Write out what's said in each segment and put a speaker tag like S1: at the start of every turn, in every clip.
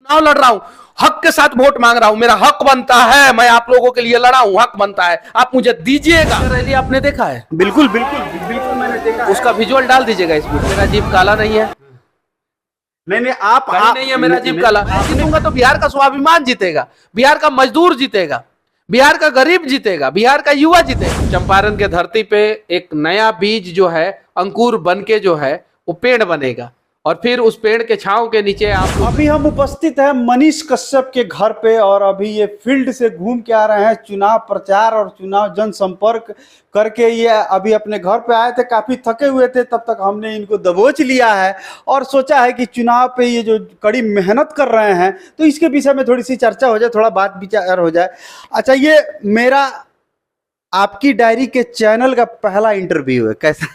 S1: चुनाव लड़ रहा हूं, हक के साथ वोट मांग रहा हूं, मेरा हक बनता है, मैं आप लोगों के लिए लड़ा हूं, हक बनता है, आप मुझे दीजिएगा। रैली आपने देखा है?
S2: बिल्कुल बिल्कुल बिल्कुल मैंने देखा है।
S1: उसका विजुअल डाल दीजिएगा इसमें। मेरा जीप काला नहीं है,
S2: नहीं आप
S1: नहीं है मेरा जीप काला। जीतूंगा तो बिहार का स्वाभिमान जीतेगा, बिहार का मजदूर जीतेगा, बिहार का गरीब जीतेगा, बिहार का युवा जीतेगा। चंपारण के धरती पे एक नया बीज जो है अंकुर बन के जो है वो पेड़ बनेगा और फिर उस पेड़ के छांव के नीचे आप
S2: अभी हम उपस्थित हैं मनीष कश्यप के घर पे और अभी ये फील्ड से घूम के आ रहे हैं। चुनाव प्रचार और चुनाव जनसंपर्क करके ये अभी अपने घर पे आए थे, काफी थके हुए थे, तब तक हमने इनको दबोच लिया है और सोचा है कि चुनाव पे ये जो कड़ी मेहनत कर रहे हैं तो इसके विषय में थोड़ी सी चर्चा हो जाए, थोड़ा बात विचार हो जाए। अच्छा, ये मेरा आपकी डायरी के चैनल का पहला इंटरव्यू है, कैसा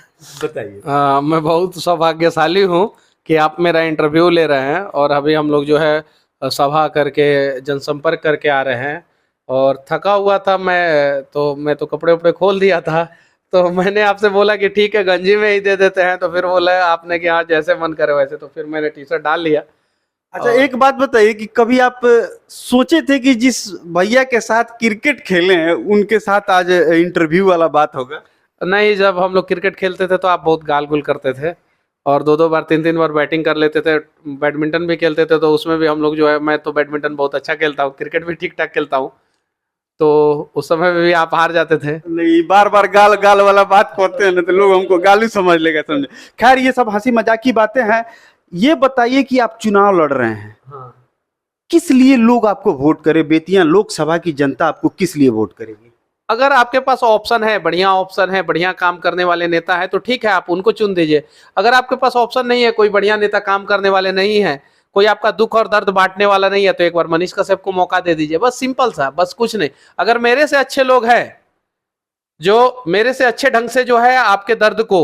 S2: बताइए?
S1: मैं बहुत सौभाग्यशाली हूँ कि आप मेरा इंटरव्यू ले रहे हैं और अभी हम लोग जो है सभा करके जनसंपर्क करके आ रहे हैं और थका हुआ था मैं तो कपड़े उपड़े खोल दिया था, तो मैंने आपसे बोला कि ठीक है गंजी में ही दे देते हैं, तो फिर बोला आपने कि हाँ जैसे मन करे वैसे, तो फिर मैंने टी शर्ट डाल लिया।
S2: अच्छा, एक बात बताइए कि कभी आप सोचे थे कि जिस भैया के साथ क्रिकेट खेले हैं उनके साथ आज इंटरव्यू वाला बात होगा?
S1: नहीं, जब हम लोग क्रिकेट खेलते थे तो आप बहुत गाल गुल करते थे और दो बार तीन बार बैटिंग कर लेते थे। बैडमिंटन भी खेलते थे तो उसमें भी हम लोग जो है, मैं तो बैडमिंटन बहुत अच्छा खेलता हूँ, क्रिकेट भी ठीक ठाक खेलता हूँ, तो उस समय में भी आप हार जाते थे।
S2: नहीं, बार बार गाल गाल वाला बात करते हैं ना तो लोग हमको गाली समझ लेगा, समझे। खैर, ये सब हंसी मजाक की बातें हैं। ये बताइए कि आप चुनाव लड़ रहे हैं,
S1: हाँ।
S2: किस लिए लोग आपको वोट करे? बेतिया लोकसभा की जनता आपको किस लिए वोट करेगी?
S1: अगर आपके पास ऑप्शन है, बढ़िया ऑप्शन है, बढ़िया काम करने वाले नेता है तो ठीक है, आप उनको चुन दीजिए। अगर आपके पास ऑप्शन नहीं है, कोई बढ़िया नेता काम करने वाले नहीं है, कोई आपका दुख और दर्द बांटने वाला नहीं है, तो एक बार मनीष कश्यप को मौका दे दीजिए। बस सिंपल सा, बस कुछ नहीं। अगर मेरे से अच्छे लोग हैं जो मेरे से अच्छे ढंग से जो है आपके दर्द को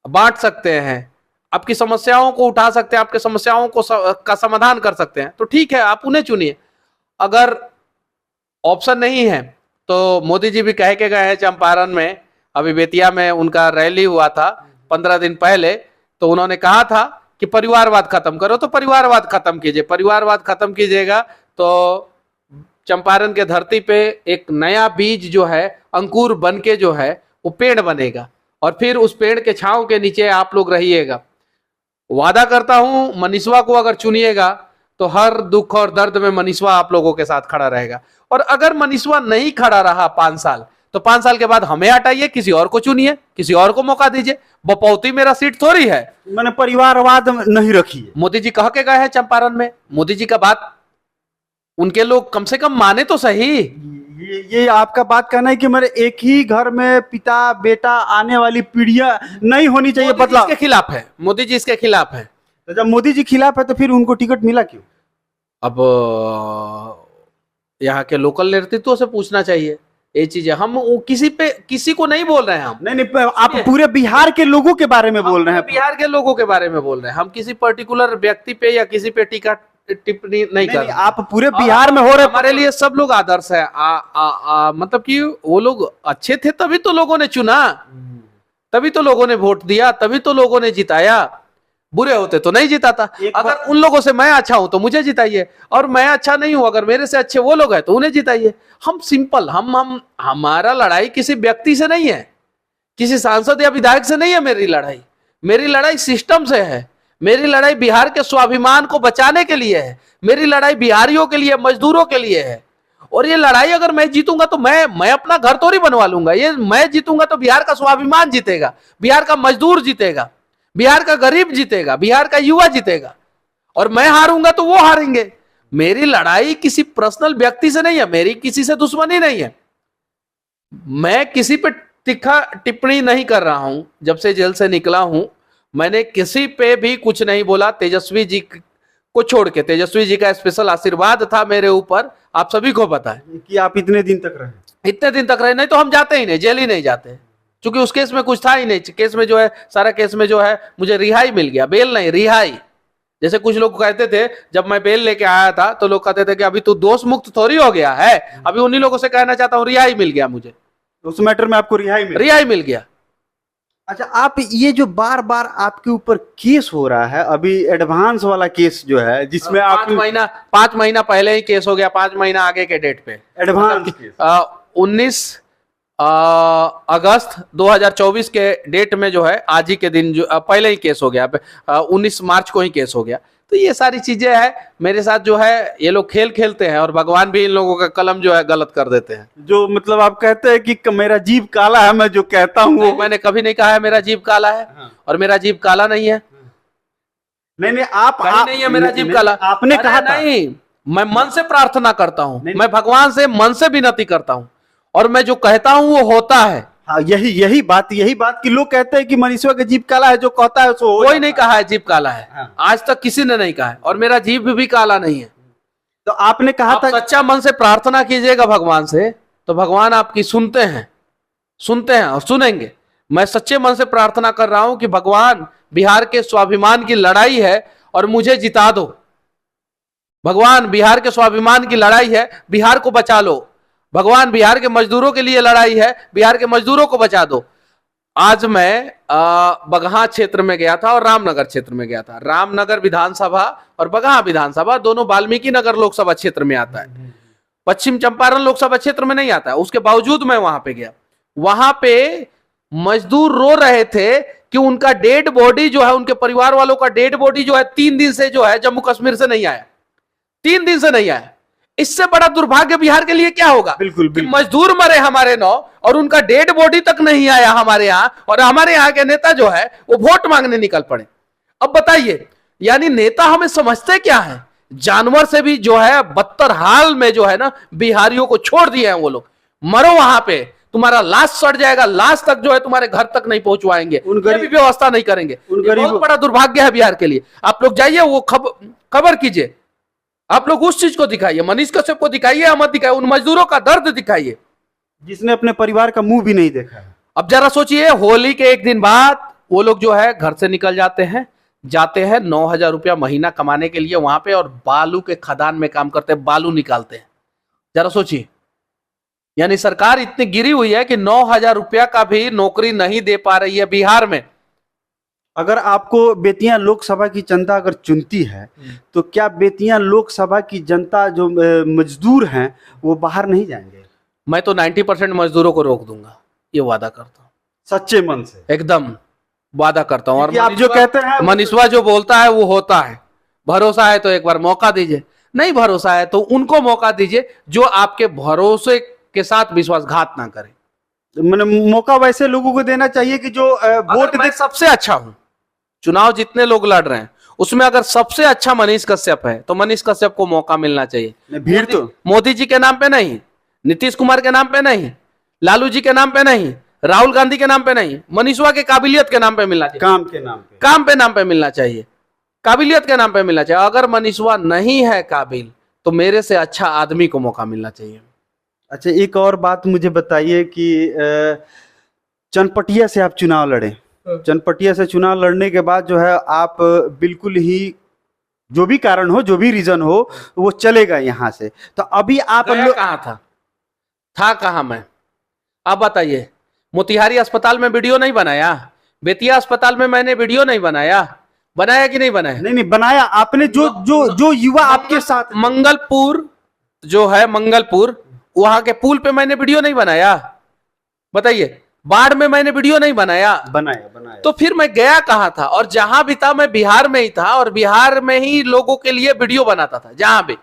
S1: बांट सकते हैं, आपकी समस्याओं को उठा सकते हैं, आपके समस्याओं को का समाधान कर सकते हैं, तो ठीक है, आप उन्हें चुनिए। अगर ऑप्शन नहीं है तो मोदी जी भी कह के गए हैं चंपारण में, अभी बेतिया में उनका रैली हुआ था 15 दिन पहले, तो उन्होंने कहा था कि परिवारवाद खत्म करो, तो परिवारवाद खत्म कीजिए। परिवारवाद खत्म कीजिएगा तो चंपारण के धरती पे एक नया बीज जो है अंकुर बन के जो है वो पेड़ बनेगा और फिर उस पेड़ के छांव के नीचे आप लोग रहिएगा। वादा करता हूं, मनीषवा को अगर चुनिएगा तो हर दुख और दर्द में मनीषवा आप लोगों के साथ खड़ा रहेगा। और अगर मनीषवा नहीं खड़ा रहा 5 साल, तो 5 साल के बाद हमें हटाइए, किसी और को चुनिए, किसी और को मौका दीजिए। बपौती मेरा सीट थोड़ी है।
S2: मैंने परिवारवाद नहीं रखी है।
S1: मोदी जी कह के गए हैं चंपारण में, मोदी जी का बात उनके लोग कम से कम माने तो सही।
S2: ये आपका बात कहना है कि मेरे एक ही घर में पिता बेटा आने वाली पीढ़ियां नहीं होनी चाहिए, बदलाव
S1: इसके खिलाफ है, मोदी जी इसके खिलाफ है।
S2: तो जब मोदी जी खिलाफ है तो फिर उनको टिकट मिला क्यों?
S1: अब यहाँ के लोकल नेतृत्व से पूछना चाहिए ये चीज है। हम किसी को नहीं बोल रहे हैं। हम
S2: नहीं, आप पूरे बिहार के लोगों के बारे में बोल रहे हैं।
S1: बिहार के लोगों के बारे में बोल रहे हैं, हम किसी पर्टिकुलर व्यक्ति पे या किसी पे टीका टिप्पणी नहीं कर रहे।
S2: आप पूरे बिहार में हो रहे,
S1: हमारे लिए सब लोग आदर्श है। मतलब कि वो लोग अच्छे थे तभी तो लोगों ने चुना, तभी तो लोगों ने वोट दिया, तभी तो लोगों ने जिताया। बुरे होते तो नहीं जिताता। अगर उन लोगों से मैं अच्छा हूं तो मुझे जिताइए, और मैं अच्छा नहीं हूं, अगर मेरे से अच्छे वो लोग हैं तो उन्हें जिताइए। हम सिंपल, हम हमारा लड़ाई किसी व्यक्ति से नहीं है, किसी सांसद या विधायक से नहीं है। मेरी लड़ाई सिस्टम से है। मेरी लड़ाई बिहार के स्वाभिमान को बचाने के लिए है। मेरी लड़ाई बिहारियों के लिए, मजदूरों के लिए है। और ये लड़ाई अगर मैं जीतूंगा तो मैं अपना घर थोड़ी बनवा लूंगा। ये मैं जीतूंगा तो बिहार का स्वाभिमान जीतेगा, बिहार का मजदूर जीतेगा, बिहार का गरीब जीतेगा, बिहार का युवा जीतेगा। और मैं हारूंगा तो वो हारेंगे। मेरी लड़ाई किसी पर्सनल व्यक्ति से नहीं है, मेरी किसी से दुश्मनी नहीं है। मैं किसी पे तीखा टिप्पणी नहीं कर रहा हूं। जब से जेल से निकला हूं मैंने किसी पे भी कुछ नहीं बोला। तेजस्वी जी को छोड़ के, तेजस्वी जी का स्पेशल आशीर्वाद था मेरे ऊपर, आप सभी को पता है
S2: कि आप इतने दिन तक रहे।
S1: नहीं तो हम जाते ही नहीं, जेल ही नहीं जाते, क्योंकि उस केस में कुछ था ही नहीं। केस में जो है, सारा केस में जो है मुझे रिहाई मिल गया, बेल नहीं रिहाई। जैसे कुछ लोग कहते थे, जब मैं बेल लेके आया था तो लोग कहते थे कि अभी तू दोष मुक्त थोड़ी हो गया है। अभी उन्हीं लोगों से कहना चाहता हूँ, रिहाई मिल गया मुझे।
S2: उस मैटर में आपको रिहाई मिल
S1: गया।
S2: अच्छा, आप ये जो बार बार आपके ऊपर केस हो रहा है, अभी एडवांस वाला केस जो है जिसमें आप
S1: 5 महीना पहले ही केस हो गया, 5 महीना आगे के डेट पे
S2: एडवांस केस
S1: 19 अगस्त 2024 के डेट में जो है, आज ही के दिन जो पहले ही केस हो गया, 19 मार्च को ही केस हो गया। तो ये सारी चीजें है मेरे साथ जो है, ये लोग खेल खेलते हैं और भगवान भी इन लोगों का कलम जो है गलत कर देते हैं।
S2: जो मतलब आप कहते हैं कि मेरा जीभ काला है, मैं जो कहता हूँ वो
S1: मैंने कभी नहीं कहा है मेरा जीभ काला है।
S2: हाँ।
S1: और मेरा जीभ काला नहीं है।
S2: नहीं आप
S1: नहीं है मेरा जीभ काला।
S2: आपने कहा था।
S1: नहीं, मैं मन से प्रार्थना करता हूँ,
S2: नहीं।
S1: मैं भगवान से मन से विनती करता हूँ, और मैं जो कहता हूँ वो होता है।
S2: हाँ, यही बात कि लोग कहते हैं कि मनीषवा का जीभ काला है, जो कहता है सो
S1: कोई नहीं कहा है जीभ काला है।
S2: हाँ।
S1: आज तक किसी ने नहीं कहा है, और मेरा जीभ भी काला नहीं है।
S2: तो आपने कहा
S1: आप
S2: था
S1: सच्चा मन से प्रार्थना कीजिएगा भगवान से, तो भगवान आपकी सुनते हैं और सुनेंगे। मैं सच्चे मन से प्रार्थना कर रहा हूं कि भगवान, बिहार के स्वाभिमान की लड़ाई है और मुझे जिता दो। भगवान, बिहार के स्वाभिमान की लड़ाई है, बिहार को बचा लो। भगवान, बिहार के मजदूरों के लिए लड़ाई है, बिहार के मजदूरों को बचा दो। आज मैं बगहा क्षेत्र में गया था और रामनगर क्षेत्र में गया था। रामनगर विधानसभा और बगहा विधानसभा दोनों वाल्मीकि नगर लोकसभा क्षेत्र में आता है, पश्चिम चंपारण लोकसभा क्षेत्र में नहीं आता है। उसके बावजूद मैं वहां पे गया। वहां पे मजदूर रो रहे थे कि उनका डेड बॉडी जो है, उनके परिवार वालों का डेड बॉडी जो है 3 दिन से जो है जम्मू कश्मीर से नहीं आया, 3 दिन से नहीं आया। इससे बड़ा दुर्भाग्य बिहार के लिए क्या होगा?
S2: बिल्कुल
S1: कि मजदूर मरे हमारे नौ और उनका डेड बॉडी तक नहीं आया हमारे यहाँ, और हमारे यहाँ के नेता जो है वो वोट मांगने निकल पड़े। अब बताइए, यानी नेता हमें समझते क्या है? जानवर से भी जो है बदतर हाल में जो है ना बिहारियों को छोड़ दिए हैं वो लोग। मरो वहां पे, तुम्हारा लाश सड़ जाएगा, लाश तक जो है तुम्हारे घर तक नहीं पहुंचवाएंगे, ये भी व्यवस्था नहीं करेंगे। बहुत बड़ा दुर्भाग्य है बिहार के लिए। आप लोग जाइए, वो खबर कीजिए, आप लोग उस चीज को दिखाइए, मनीष कश्यप को दिखाइए, मत दिखाइए, उन मजदूरों का दर्द दिखाइए
S2: जिसने अपने परिवार का मुंह भी नहीं देखा है।
S1: अब जरा सोचिए, होली के एक दिन बाद वो लोग जो है घर से निकल जाते हैं 9,000 रुपया महीना कमाने के लिए वहां पे, और बालू के खदान में काम करते हैं, बालू निकालते हैं। जरा सोचिए, यानी सरकार इतनी गिरी हुई है कि 9,000 रुपया का भी नौकरी नहीं दे पा रही है बिहार में।
S2: अगर आपको बेतिया लोकसभा की जनता अगर चुनती है, तो क्या बेतिया लोकसभा की जनता जो मजदूर हैं वो बाहर नहीं जाएंगे?
S1: मैं तो 90% मजदूरों को रोक दूंगा, ये वादा करता हूँ,
S2: सच्चे मन से
S1: एकदम वादा करता हूँ। और
S2: आप जो कहते हैं,
S1: मनीषवा जो बोलता है वो होता है। भरोसा है तो एक बार मौका दीजिए, नहीं भरोसा है तो उनको मौका दीजिए जो आपके भरोसे के साथ विश्वासघात ना करें।
S2: मैंने मौका वैसे लोगों को देना चाहिए कि जो वोट
S1: मैं सबसे अच्छा हूं, चुनाव जितने लोग लड़ रहे हैं उसमें अगर सबसे अच्छा मनीष कश्यप है तो मनीष कश्यप को मौका मिलना चाहिए।
S2: भीड़ तो
S1: मोदी जी के नाम पे नहीं, नीतीश कुमार के नाम पे नहीं, लालू जी के नाम पे नहीं, राहुल गांधी के नाम पे नहीं, मनीषवा के काबिलियत के नाम पे मिलना चाहिए,
S2: काम के नाम पे,
S1: काम पे नाम पे मिलना चाहिए, काबिलियत के नाम पे मिलना चाहिए। अगर मनीषवा नहीं है काबिल तो मेरे से अच्छा आदमी को मौका मिलना चाहिए।
S2: अच्छा, एक और बात मुझे बताइए कि चनपटिया से आप चुनाव लड़े, चनपटिया से चुनाव लड़ने के बाद जो है आप बिल्कुल ही जो भी कारण हो, जो भी रीजन हो, वो चलेगा यहाँ से। तो अभी आप
S1: कहाँ था कहाँ मैं? आप बताइए। मोतिहारी अस्पताल में वीडियो नहीं बनाया? बेतिया अस्पताल में मैंने वीडियो नहीं बनाया कि नहीं बनाया? नहीं
S2: बनाया आपने। जो युवा आपके साथ,
S1: मंगलपुर जो है, मंगलपुर वहां के पुल पे मैंने वीडियो नहीं बनाया? बताइए। बाढ़ में मैंने वीडियो नहीं बनाया?
S2: बनाया।
S1: तो फिर मैं गया कहाँ था? और जहां भी था मैं बिहार में ही था, और बिहार में ही लोगों के लिए वीडियो बनाता था। जहां भी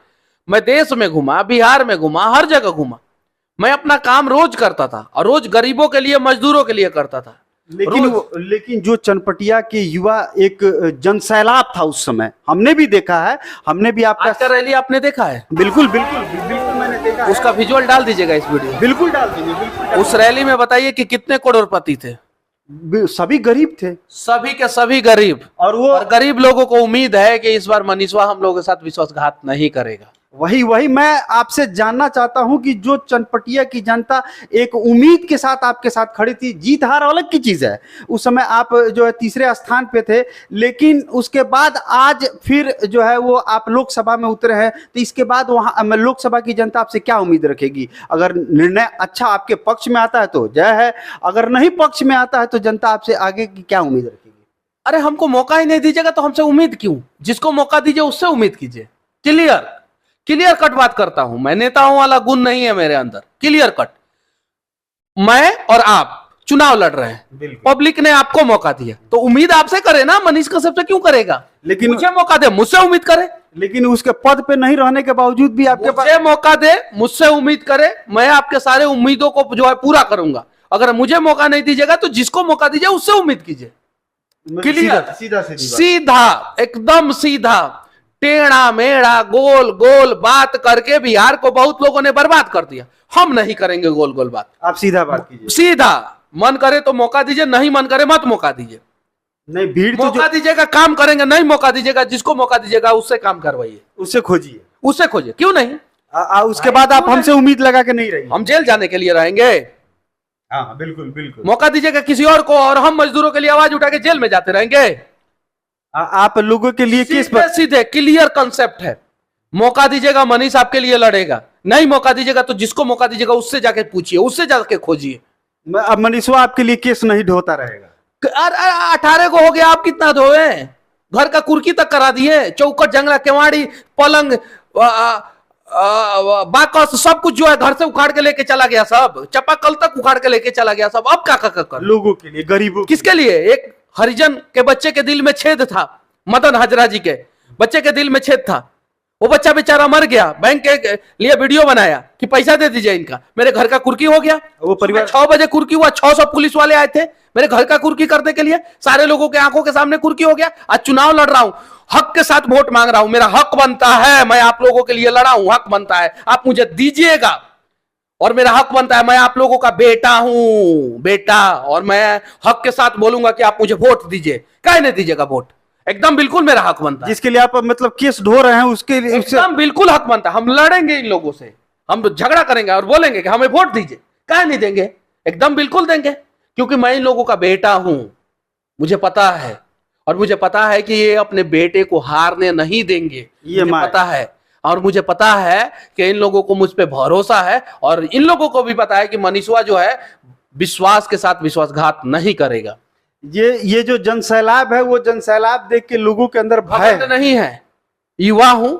S1: मैं देश में घूमा, बिहार में घूमा, हर जगह घूमा, मैं अपना काम रोज करता था, और रोज गरीबों के लिए, मजदूरों के लिए करता था।
S2: लेकिन जो चनपटिया के युवा एक जनसैलाब था उस समय, हमने भी देखा है, हमने भी आपका
S1: रैली आपने देखा है?
S2: बिल्कुल मैंने देखा।
S1: उसका विजुअल डाल दीजिएगा इस वीडियो।
S2: बिल्कुल डाल दीजिए।
S1: उस रैली में बताइए कि कितने करोड़पति थे?
S2: सभी गरीब थे,
S1: सभी के सभी गरीब। और गरीब लोगों को उम्मीद है कि इस बार मनीषवा हम लोगों के साथ विश्वासघात नहीं करेगा।
S2: वही वही मैं आपसे जानना चाहता हूं कि जो चनपटिया की जनता एक उम्मीद के साथ आपके साथ खड़ी थी, जीत हार अलग की चीज है, उस समय आप जो है तीसरे स्थान पे थे, लेकिन उसके बाद आज फिर जो है वो आप लोकसभा में उतरे हैं, तो इसके बाद वहां लोकसभा की जनता आपसे क्या उम्मीद रखेगी? अगर निर्णय अच्छा आपके पक्ष में आता है तो जय है, अगर नहीं पक्ष में आता है तो जनता आपसे आगे की क्या उम्मीद रखेगी?
S1: अरे हमको मौका ही नहीं दीजिएगा तो हमसे उम्मीद क्यों? जिसको मौका दीजिए उससे उम्मीद कीजिए। क्लियर कट बात करता हूं मैं, नेताओं वाला गुण नहीं है मेरे अंदर। क्लियर कट, मैं और आप चुनाव लड़ रहे हैं, पब्लिक ने आपको मौका दिया तो उम्मीद आपसे करे ना, मनीष कश्यप से क्यों करेगा?
S2: लेकिन
S1: मुझे मौका दे, मुझसे उम्मीद करे।
S2: लेकिन उसके पद पे नहीं रहने के बावजूद भी आपके पास
S1: मुझे मौका दे, मुझसे उम्मीद करे, मैं आपके सारे उम्मीदों को जो है पूरा करूंगा। अगर मुझे मौका नहीं दीजिएगा तो जिसको मौका दीजिए उससे उम्मीद कीजिए। क्लियर, सीधा एकदम सीधा, टेढ़ा मेढ़ा गोल गोल बात करके बिहार को बहुत लोगों ने बर्बाद कर दिया। हम नहीं करेंगे गोल गोल बात,
S2: आप सीधा बात कीजिए।
S1: सीधा, मन करे तो मौका दीजिए, नहीं मन करे मत मौका दीजिए।
S2: नहीं, भीड़ तो
S1: मौका दीजिएगा काम करेंगे, नहीं मौका दीजिएगा जिसको मौका दीजिएगा उससे काम करवाइए,
S2: उससे खोजिए,
S1: उससे खोजिए। क्यों नहीं?
S2: उसके बाद आप हमसे उम्मीद लगा के नहीं रहिए।
S1: हम जेल जाने के लिए रहेंगे?
S2: हाँ बिल्कुल बिल्कुल।
S1: मौका दीजिएगा किसी और को और हम मजदूरों के लिए आवाज उठा के जेल में जाते रहेंगे?
S2: आप लोगों के लिए केस पर
S1: सीधे क्लियर कंसेप्ट है। मौका दीजिएगा, मनीष आपके लिए लड़ेगा। नहीं मौका दीजिएगा तो जिसको मौका दीजिएगा उससे जाके पूछिए, उससे जाके खोजिए।
S2: अब मनीषवा आपके लिए केस नहीं ढोता रहेगा।
S1: 18 को हो गया, आप कितना धोए? घर का कुर्की तक करा दिए, चौकट जंगला केवाड़ी पलंग बाकस सब कुछ जो है घर से उखाड़ के लेके चला गया, सब चापाकल तक उखाड़ के लेके चला गया सब। अब क्या कर
S2: लोगों के लिए, गरीबों
S1: किसके लिए? एक हरिजन के बच्चे के दिल में छेद था, मदन हाजरा जी के बच्चे के दिल में छेद था, वो बच्चा बेचारा मर गया। बैंक के लिए वीडियो बनाया कि पैसा दे दीजिए इनका, मेरे घर का कुर्की हो गया।
S2: वो परिवार
S1: 6 बजे कुर्की हुआ, 600 पुलिस वाले आए थे मेरे घर का कुर्की करने के लिए, सारे लोगों के आंखों के सामने कुर्की हो गया। आज चुनाव लड़ रहा हूं, हक के साथ वोट मांग रहा हूं, मेरा हक बनता है, मैं आप लोगों के लिए लड़ा हूं, हक बनता है, आप मुझे दीजिएगा। और मेरा हक बनता है, मैं आप लोगों का बेटा हूं, बेटा, और मैं हक के साथ बोलूंगा कि आप मुझे वोट दीजिए। काहे नहीं दीजिएगा वोट? एकदम बिल्कुल मेरा हक बनता है।
S2: जिसके लिए आप मतलब केस ढो रहे हैं उसके लिए
S1: एकदम बिल्कुल हक बनता है। हम लड़ेंगे इन लोगों से, हम झगड़ा करेंगे और बोलेंगे कि हमें वोट दीजिए। काहे नहीं देंगे? एकदम बिल्कुल देंगे, क्योंकि मैं इन लोगों का बेटा हूं, मुझे पता है। और मुझे पता है कि ये अपने बेटे को हारने नहीं देंगे, ये मुझे पता है। और मुझे पता है कि इन लोगों को मुझ पे भरोसा है, और इन लोगों को भी पता है कि मनीषवा जो है विश्वास के साथ विश्वासघात नहीं करेगा।
S2: ये जो जनसैलाब है, वो जनसैलाब देख के लोगों के अंदर भय
S1: नहीं है। युवा हूं,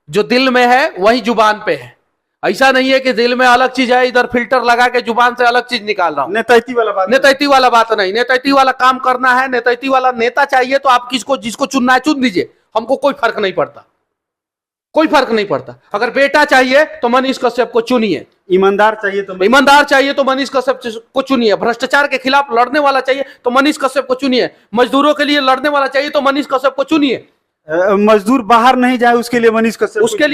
S1: जो दिल में है वही जुबान पे है। ऐसा नहीं है कि दिल में अलग चीज है, इधर फिल्टर लगा के जुबान से अलग चीज निकाल रहा हूं।
S2: नेतैती वाला बात,
S1: नेतैती वाला बात नहीं। नेतैती वाला काम करना है, नेतैती वाला नेता चाहिए तो आप किसको, जिसको चुनना है चुन दीजिए, हमको कोई फर्क नहीं पड़ता, कोई फर्क नहीं पड़ता। अगर बेटा चाहिए तो मनीष कश्यप को चुनिए,
S2: ईमानदार चाहिए तो
S1: मनीष कश्यप को चुनिए, भ्रष्टाचार के खिलाफ लड़ने वाला चाहिए तो मनीष कश्यप को चुनिए, मजदूरों के लिए लड़ने वाला चाहिए तो मनीष कश्यप को चुनिए।
S2: मजदूर बाहर नहीं जाए उसके लिए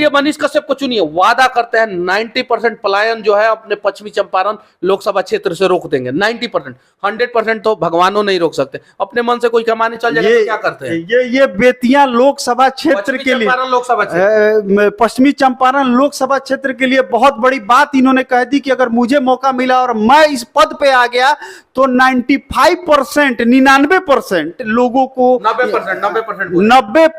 S2: मनीष
S1: कश्यप को चुनिए। वादा करते हैं 90% पलायन जो है अपने पश्चिमी चंपारण लोकसभा क्षेत्र से रोक देंगे। 90%, 100% तो भगवानों नहीं रोक सकते। अपने मन से कोई कमाने चल जाएगा तो क्या करते हैं?
S2: ये बेतिया लोकसभा क्षेत्र के लिए, पश्चिमी चंपारण लोकसभा क्षेत्र के लिए बहुत बड़ी बात इन्होंने कह दी कि अगर मुझे मौका मिला और मैं इस पद पे आ गया तो 95%, 99% लोगों को,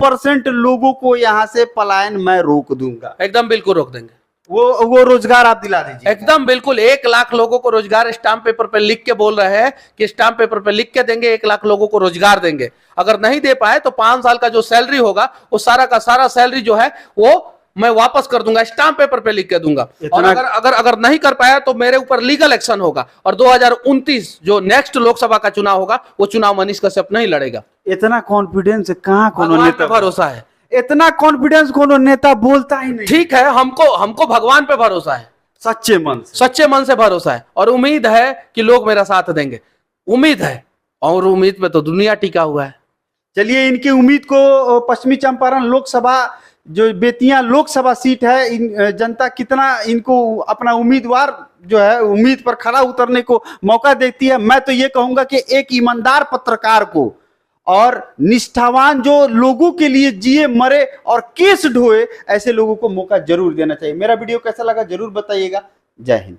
S2: 90% लोगों को यहाँ से पलायन मैं रोक दूंगा।
S1: एकदम बिल्कुल रोक देंगे।
S2: वो रोजगार आप दिला दीजिए।
S1: एकदम बिल्कुल 1 लाख लोगों को रोजगार स्टाम्प पेपर पे लिख के बोल रहे हैं कि स्टाम्प पेपर पे लिख के देंगे, 1 लाख लोगों को रोजगार देंगे। अगर नहीं दे पाए तो 5 साल का जो सैलरी होगा वो सारा का सारा सैलरी जो है वो मैं वापस कर दूंगा, स्टाम्प पेपर पे लिख के दूंगा। और अगर नहीं कर पाया तो मेरे ऊपर लीगल एक्शन होगा। और 2029 जो नेक्स्ट लोकसभा का चुनाव होगा वो चुनाव मनीष कश्यप नहीं लड़ेगा।
S2: इतना कॉन्फिडेंस कहाँ कोनो नेता
S1: भरोसा है?
S2: इतना कॉन्फिडेंस कोनो नेता बोलता ही नहीं।
S1: ठीक है, हमको भगवान पे भरोसा है,
S2: सच्चे मन से भरोसा है,
S1: और उम्मीद है कि लोग मेरा साथ देंगे। उम्मीद है, और उम्मीद पे तो दुनिया टिका हुआ है।
S2: चलिए, इनकी उम्मीद को पश्चिमी चंपारण लोकसभा जो बेतिया लोकसभा सीट है, जनता कितना इनको अपना उम्मीदवार जो है उम्मीद पर खड़ा उतरने को मौका देती है। मैं तो ये कहूंगा कि एक ईमानदार पत्रकार को और निष्ठावान जो लोगों के लिए जिए मरे और केस ढोए, ऐसे लोगों को मौका जरूर देना चाहिए। मेरा वीडियो कैसा लगा जरूर बताइएगा। जय हिंद।